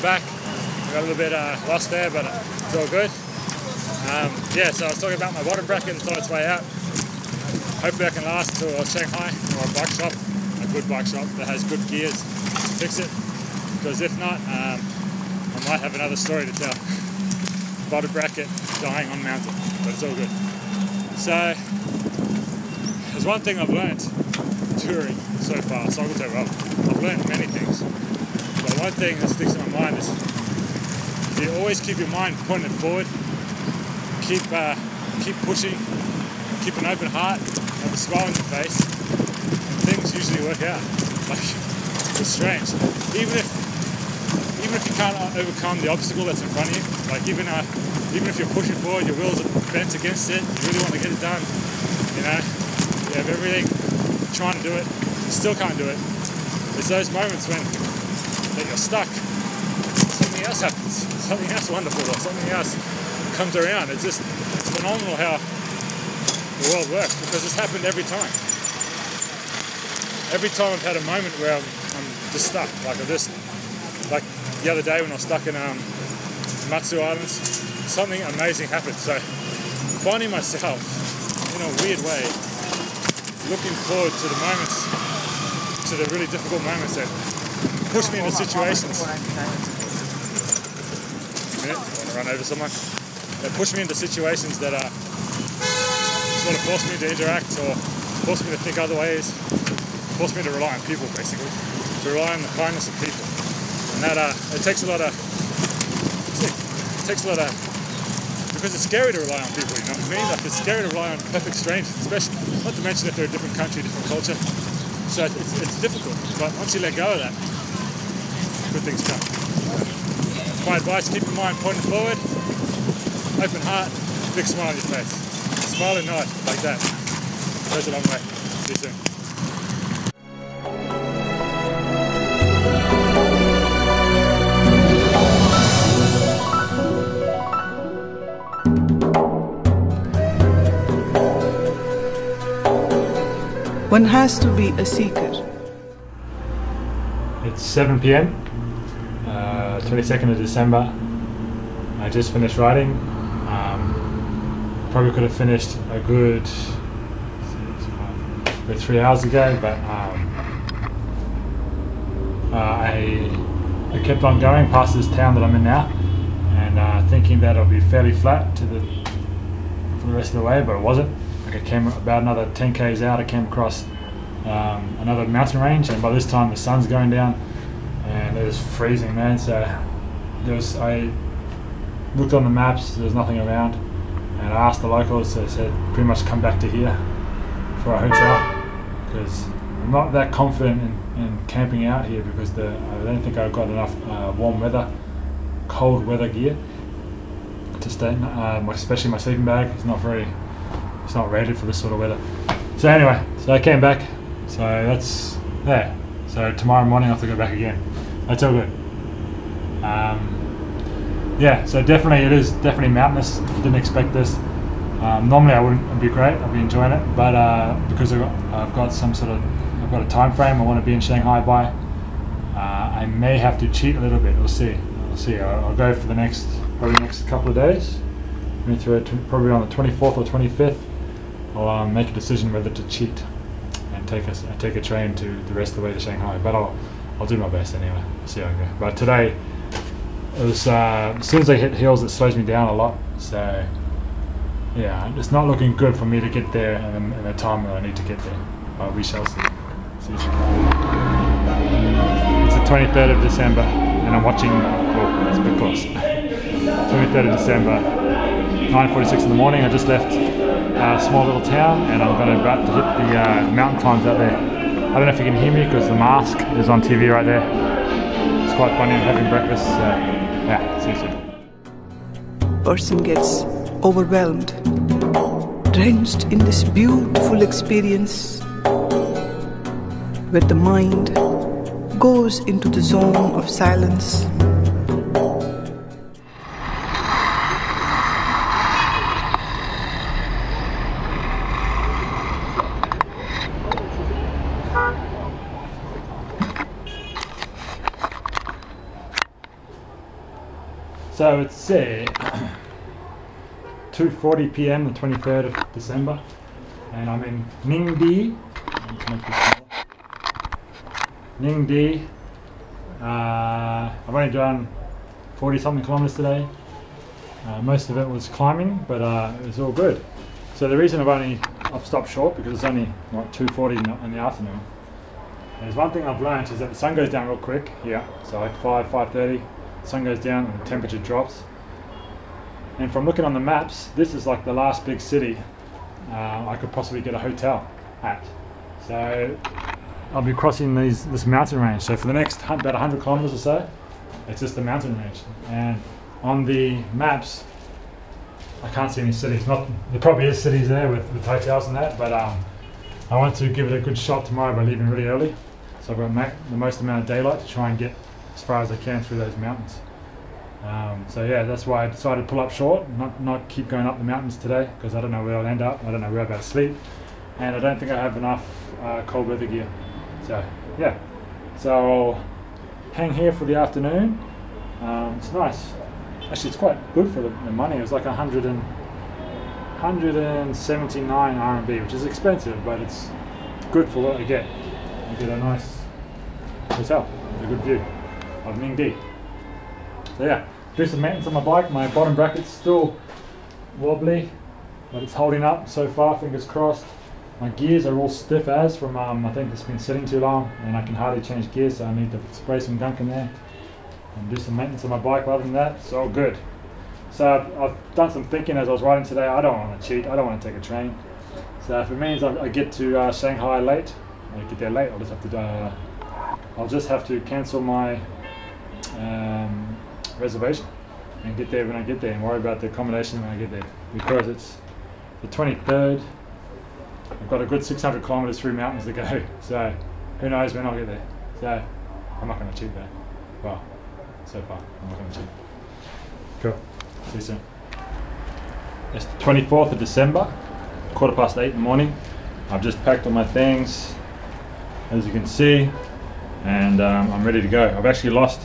back. We got a little bit lost there, but it's all good. Yeah, so I was talking about my bottom bracket, it's on its way out. Hopefully I can last to Shanghai or a bike shop, a good bike shop that has good gears to fix it. Because if not, I might have another story to tell. Bottom bracket dying on mountain, but it's all good. So, there's one thing I've learned touring so far, cycle-to-roll. I've learned many things. But one thing that sticks in my mind is you always keep your mind pointed forward, keep pushing, keep an open heart, have a smile on your face, and things usually work out. Like, it's strange. Even if you can't overcome the obstacle that's in front of you, like even if you're pushing forward, your wheels are bent against it, you really want to get it done, you know, you have everything, trying to do it, you still can't do it. It's those moments when that you're stuck, something else happens, something else wonderful, or something else comes around. It's phenomenal how the world works, because it's happened every time. Every time I've had a moment where I'm just stuck, like the other day when I was stuck in Matsu Islands, something amazing happened. So finding myself in a weird way looking forward to the moments, to the really difficult moments that push me into situations. A minute, I want to run over someone. That push me into situations that sort of force me to interact or force me to think other ways, force me to rely on people, basically, to rely on the kindness of people. And that it takes a lot of, because it's scary to rely on people, you know what I mean? Like, it's scary to rely on perfect strangers, especially, not to mention if they're a different country, different culture. So it's difficult, but once you let go of that, good things come. My advice, keep your mind pointed forward, open heart, big smile on your face. Smile and nod, like that. Goes a long way. See you soon. One has to be a seeker. It's 7 p.m, 22nd of December. I just finished riding. Probably could have finished a good 3 hours ago, but I kept on going past this town that I'm in now, and thinking that it'll be fairly flat for the rest of the way, but it wasn't. Like, I came about another 10 k's out, I came across another mountain range, and by this time the sun's going down and it was freezing, man. So I looked on the maps, there was nothing around, and I asked the locals. They said pretty much come back to here for a hotel, because I'm not that confident in camping out here, because I don't think I've got enough warm weather, cold weather gear to stay. Especially my sleeping bag, it's not rated for this sort of weather. So anyway, so I came back. So that's there. So tomorrow morning I have to go back again. That's all good. Yeah, so definitely, it is definitely mountainous. Didn't expect this. Normally I wouldn't, it'd be great, I'd be enjoying it, but because I've got a time frame I want to be in Shanghai by, I may have to cheat a little bit. We'll see. I'll go for the next couple of days. Probably on the 24th or 25th, I'll make a decision whether to cheat and take a train to the rest of the way to Shanghai. But I'll do my best anyway. I'll see how I go. But today, it was as soon as I hit hills, it slows me down a lot. So yeah, it's not looking good for me to get there in the time that I need to get there. But we shall see. See you soon. It's the 23rd of December, and I'm watching. Oh, that's a bit close. 23rd of December, 9:46 in the morning. I just left a small little town, and I'm about to hit the mountain climbs out there. I don't know if you can hear me because the mask is on TV right there. It's quite funny. I'm having breakfast. So yeah, see you soon. Person gets overwhelmed, drenched in this beautiful experience, where the mind goes into the zone of silence. So it's 2:40 p.m. the 23rd of December, and I'm in Ningdi. Ningdi. I've only done 40 something kilometers today. Most of it was climbing, but it was all good. So the reason I've stopped short because it's only like 2:40 in the afternoon. There's one thing I've learned is that the sun goes down real quick here. So like 5:30, the sun goes down and the temperature drops. And from looking on the maps, this is like the last big city I could possibly get a hotel at. So I'll be crossing this mountain range. So for the next about 100 kilometers or so, it's just the mountain range. And on the maps, I can't see any cities. There probably is cities there with hotels and that, but I want to give it a good shot tomorrow by leaving really early. So I've got the most amount of daylight to try and get as far as I can through those mountains. So yeah, that's why I decided to pull up short, not keep going up the mountains today, because I don't know where I'll end up. I don't know where I'm about to sleep, and I don't think I have enough cold weather gear. So yeah, so I'll hang here for the afternoon. It's nice. Actually, it's quite good for the money. It was like 179 RMB, which is expensive, but it's good for what I get. I get a nice hotel with a good view of Ningdi. So yeah, do some maintenance on my bike. My bottom bracket's still wobbly, but it's holding up so far, fingers crossed. My gears are all stiff as from, I think it's been sitting too long and I can hardly change gears, so I need to spray some gunk in there and do some maintenance on my bike. Other than that, it's all good. So I've done some thinking as I was riding today. I don't want to cheat, I don't want to take a train. So if it means I get to Shanghai late, I get there late, I'll just have to cancel my reservation and get there when I get there and worry about the accommodation when I get there, because it's the 23rd. I've got a good 600 kilometers through mountains to go, so who knows when I'll get there. So I'm not going to cheat there. Well, so far I'm not going to cheat. Cool. See you soon. It's the 24th of December, 8:15 in the morning. I've just packed all my things, as you can see, and I'm ready to go. I've actually lost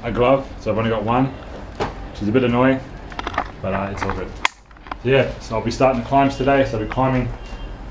a glove, so I've only got one, which is a bit annoying, but it's all good. So yeah, so I'll be starting the climbs today, so I'll be climbing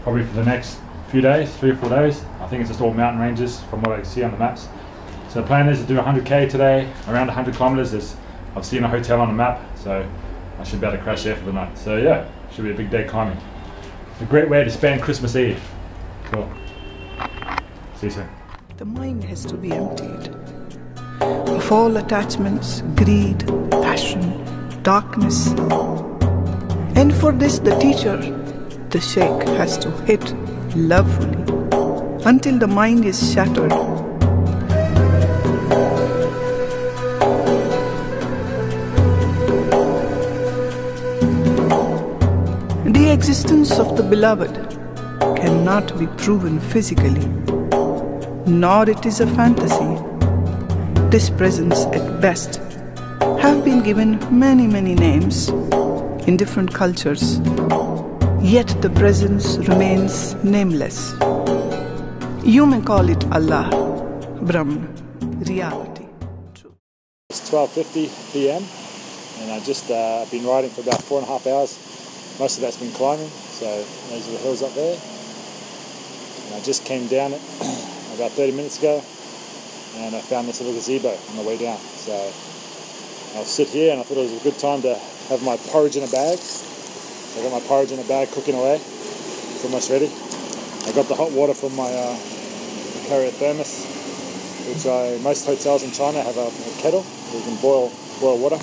probably for the next few days, 3 or 4 days. I think it's just all mountain ranges from what I see on the maps. So the plan is to do 100k today, around 100 kilometers. I've seen a hotel on the map, so I should be able to crash there for the night. So yeah, should be a big day climbing. It's a great way to spend Christmas Eve. Cool. See you soon. The mind has to be emptied of all attachments, greed, passion, darkness. And for this, the teacher, the sheikh, has to hit lovefully until the mind is shattered. The existence of the beloved cannot be proven physically, nor it is a fantasy. This presence at best have been given many names in different cultures, yet the presence remains nameless. You may call it Allah, Brahman, reality, truth. It's 12:50 p.m. and I just been riding for about 4.5 hours. Most of that's been climbing, so those are the hills up there. And I just came down it about 30 minutes ago, and I found this little gazebo on the way down. So I'll sit here, and I thought it was a good time to have my porridge in a bag. So I got my porridge in a bag cooking away. It's almost ready. I got the hot water from my carrier thermos, which most hotels in China have a kettle where you can boil water.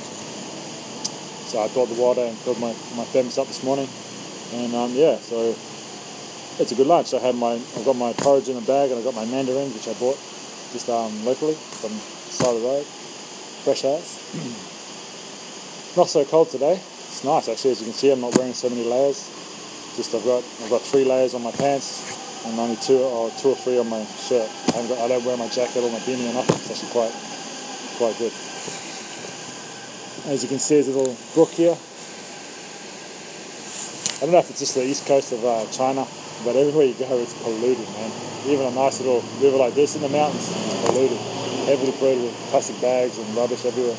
So I brought the water and filled my thermos up this morning, and yeah, so it's a good lunch. I've got my porridge in a bag, and I got my mandarins, which I bought just locally from the side of the road, fresh as. Not so cold today. It's nice actually. As you can see, I'm not wearing so many layers. Just I've got 3 layers on my pants and only 2 or 3 on my shirt. I don't wear my jacket or my beanie or nothing. It's actually quite good. As you can see, there's a little brook here. I don't know if it's just the east coast of China, but everywhere you go it's polluted, man. Even a nice little river like this in the mountains, it's polluted. Heavily polluted with plastic bags and rubbish everywhere.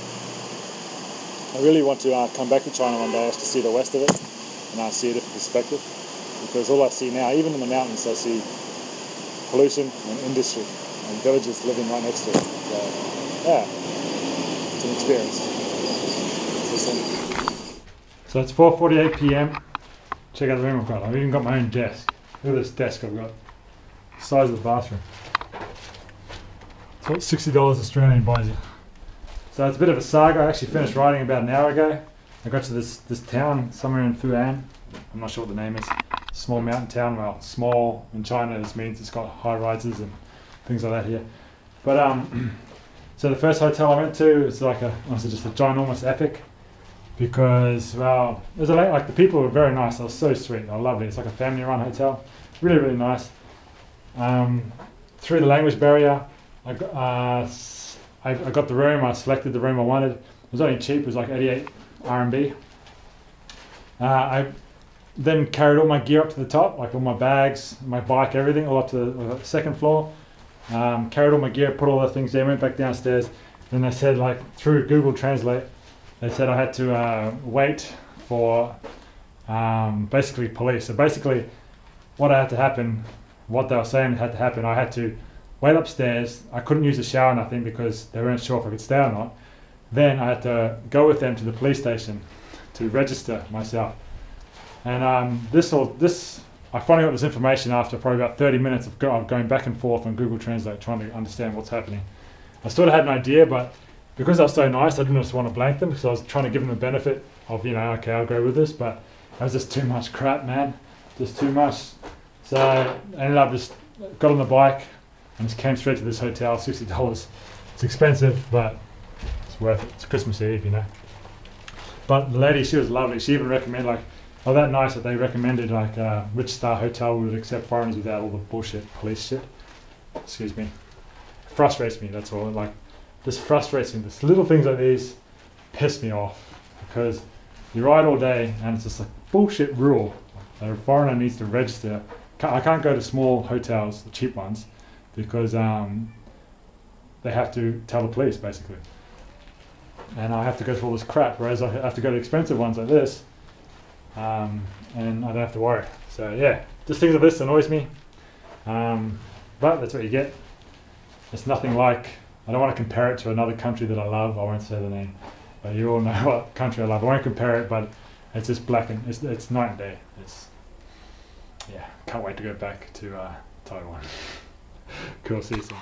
I really want to come back to China one day just to see the west of it and see a different perspective, because all I see now, even in the mountains, I see pollution and industry and villages living right next to it. So, yeah, it's an experience. So it's 4:48 p.m. Check out the room I've got. I've even got my own desk. Look at this desk I've got. The size of the bathroom. It's what $60 Australian buys you. So it's a bit of a saga. I actually finished writing about an hour ago. I got to this town somewhere in Fuzhou. I'm not sure what the name is. Small mountain town. Well, small in China this means it's got high rises and things like that here. But so the first hotel I went to is like honestly just a ginormous epic, because well, there's like the people were very nice. They were so sweet. They were lovely. It's like a family-run hotel. Really, really nice. Through the language barrier, I got the room. I selected the room I wanted. It was only cheap. It was like 88 RMB. I then carried all my gear up to the top, like all my bags, my bike, everything, all up to the second floor. Carried all my gear, put all the things there, went back downstairs. Then they said, like through Google Translate, they said I had to wait for basically police. So basically, what had to happen, what they were saying had to happen, I had to wait upstairs. I couldn't use the shower or nothing because they weren't sure if I could stay or not. Then I had to go with them to the police station to register myself. And I finally got this information after probably about 30 minutes of going back and forth on Google Translate trying to understand what's happening. I sort of had an idea, but because I was so nice, I didn't just want to blank them, because I was trying to give them the benefit of, you know, okay, I'll go with this, but that was just too much crap, man. Just too much. So I ended up just got on the bike and just came straight to this hotel, $60. It's expensive, but it's worth it. It's Christmas Eve, you know. But the lady, she was lovely. She even recommended, like, oh, that nice that they recommended, like, which star hotel would accept foreigners without all the bullshit police shit. Excuse me. Frustrates me, that's all. Like, this frustrates me. This little things like these piss me off, because you ride all day and it's just a bullshit rule that a foreigner needs to register. I can't go to small hotels, the cheap ones, because they have to tell the police, basically. And I have to go through all this crap, whereas I have to go to expensive ones like this, and I don't have to worry. So yeah, just things like this annoys me, but that's what you get. It's nothing like, I don't want to compare it to another country that I love. I won't say the name, but you all know what country I love. I won't compare it, but it's just black and it's night and day. It's, yeah, can't wait to go back to Taiwan. Cool, see you soon.